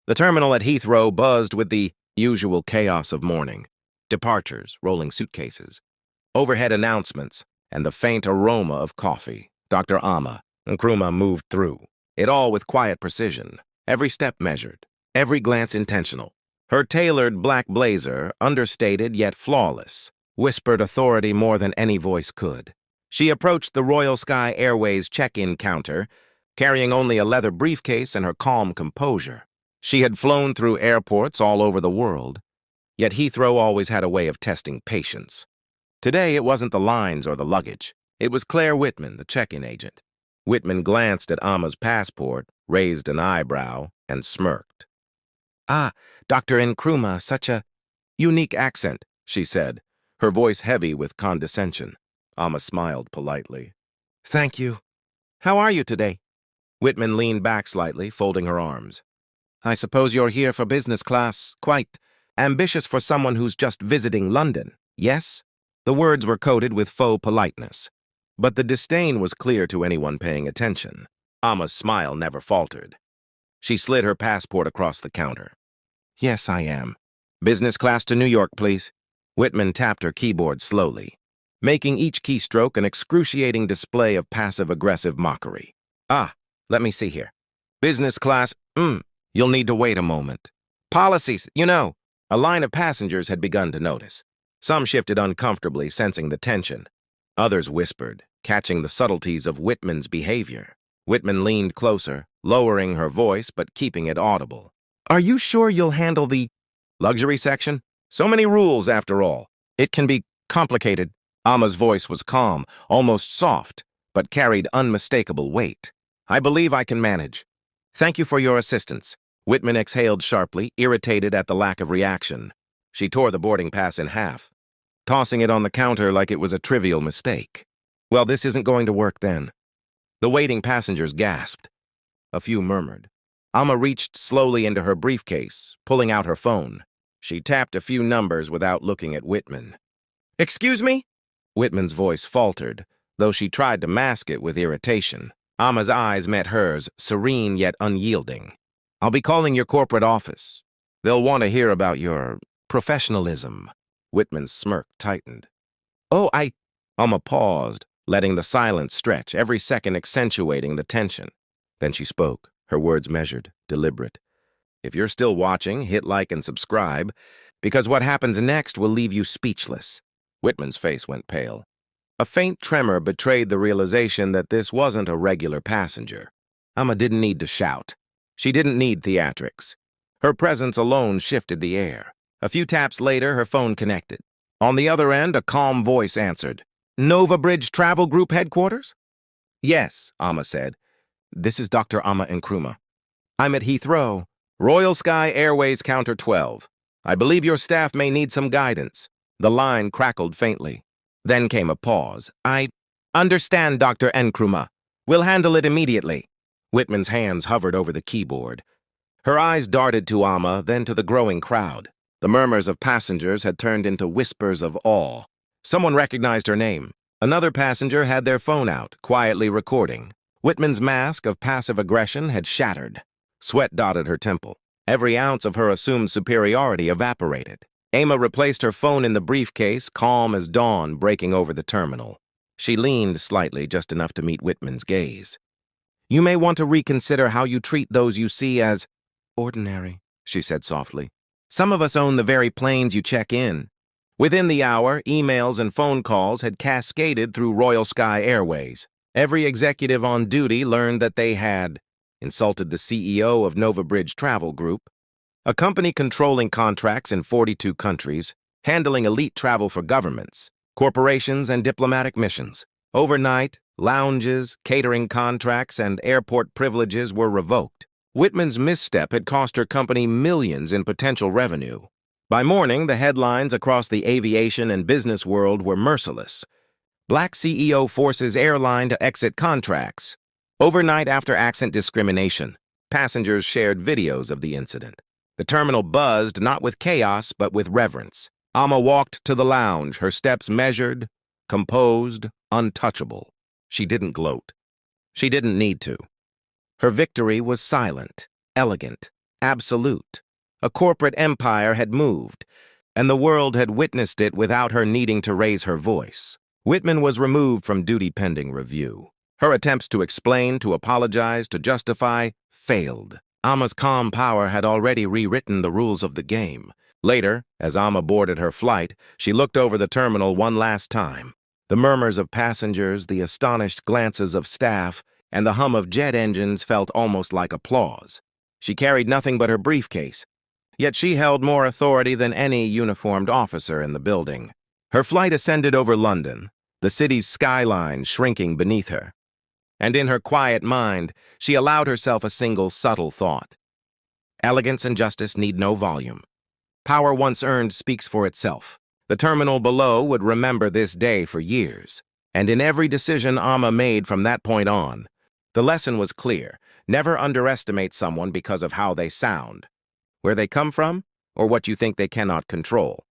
The terminal at Heathrow buzzed with the usual chaos of morning. Departures, rolling suitcases, overhead announcements, and the faint aroma of coffee. Dr. Nkrumah moved through, it all with quiet precision, every step measured, every glance intentional. Her tailored black blazer, understated yet flawless, whispered authority more than any voice could. She approached the Royal Sky Airways check-in counter, carrying only a leather briefcase and her calm composure. She had flown through airports all over the world, yet Heathrow always had a way of testing patience. Today, it wasn't the lines or the luggage. It was Claire Whitman, the check-in agent. Whitman glanced at Amma's passport, raised an eyebrow, and smirked. "Ah, Dr. Nkrumah, such a unique accent," she said, her voice heavy with condescension. Amma smiled politely. "Thank you. How are you today?" Whitman leaned back slightly, folding her arms. "I suppose you're here for business class. Quite ambitious for someone who's just visiting London, yes?" The words were coated with faux politeness, but the disdain was clear to anyone paying attention. Amma's smile never faltered. She slid her passport across the counter. "Yes, I am. Business class to New York, please." Whitman tapped her keyboard slowly, making each keystroke an excruciating display of passive-aggressive mockery. "Ah, let me see here. Business class, you'll need to wait a moment. Policies, you know." A line of passengers had begun to notice. Some shifted uncomfortably, sensing the tension. Others whispered, catching the subtleties of Whitman's behavior. Whitman leaned closer, lowering her voice but keeping it audible. "Are you sure you'll handle the luxury section? So many rules, after all. It can be complicated." Amma's voice was calm, almost soft, but carried unmistakable weight. "I believe I can manage. Thank you for your assistance." Whitman exhaled sharply, irritated at the lack of reaction. She tore the boarding pass in half, tossing it on the counter like it was a trivial mistake. "Well, this isn't going to work then." The waiting passengers gasped. A few murmured. Amma reached slowly into her briefcase, pulling out her phone. She tapped a few numbers without looking at Whitman. "Excuse me?" Whitman's voice faltered, though she tried to mask it with irritation. Amma's eyes met hers, serene yet unyielding. "I'll be calling your corporate office. They'll want to hear about your professionalism." Whitman's smirk tightened. "Oh, Amma paused, letting the silence stretch, every second accentuating the tension. Then she spoke, her words measured, deliberate. "If you're still watching, hit like and subscribe, because what happens next will leave you speechless." Whitman's face went pale. A faint tremor betrayed the realization that this wasn't a regular passenger. Amma didn't need to shout. She didn't need theatrics. Her presence alone shifted the air. A few taps later, her phone connected. On the other end, a calm voice answered. "NovaBridge Travel Group headquarters?" "Yes," Amma said. "This is Dr. Amma Nkrumah. I'm at Heathrow, Royal Sky Airways Counter 12. I believe your staff may need some guidance." The line crackled faintly. Then came a pause. "I understand, Dr. Nkrumah. We'll handle it immediately." Whitman's hands hovered over the keyboard. Her eyes darted to Amma, then to the growing crowd. The murmurs of passengers had turned into whispers of awe. Someone recognized her name. Another passenger had their phone out, quietly recording. Whitman's mask of passive aggression had shattered. Sweat dotted her temple. Every ounce of her assumed superiority evaporated. Amma replaced her phone in the briefcase, calm as dawn breaking over the terminal. She leaned slightly, just enough to meet Whitman's gaze. "You may want to reconsider how you treat those you see as ordinary," she said softly. "Some of us own the very planes you check in." Within the hour, emails and phone calls had cascaded through Royal Sky Airways. Every executive on duty learned that they had insulted the CEO of NovaBridge Travel Group, a company controlling contracts in 42 countries, handling elite travel for governments, corporations, and diplomatic missions. Overnight, lounges, catering contracts, and airport privileges were revoked. Whitman's misstep had cost her company millions in potential revenue. By morning, the headlines across the aviation and business world were merciless. Black CEO forces airline to exit contracts. Overnight after accent discrimination, passengers shared videos of the incident. The terminal buzzed not with chaos, but with reverence. Amma walked to the lounge, her steps measured, composed, untouchable. She didn't gloat. She didn't need to. Her victory was silent, elegant, absolute. A corporate empire had moved, and the world had witnessed it without her needing to raise her voice. Whitman was removed from duty pending review. Her attempts to explain, to apologize, to justify, failed. Amma's calm power had already rewritten the rules of the game. Later, as Amma boarded her flight, she looked over the terminal one last time. The murmurs of passengers, the astonished glances of staff, and the hum of jet engines felt almost like applause. She carried nothing but her briefcase, yet she held more authority than any uniformed officer in the building. Her flight ascended over London, the city's skyline shrinking beneath her. And in her quiet mind, she allowed herself a single subtle thought. Elegance and justice need no volume. Power once earned speaks for itself. The terminal below would remember this day for years. And in every decision Amma made from that point on, the lesson was clear. Never underestimate someone because of how they sound, where they come from, or what you think they cannot control.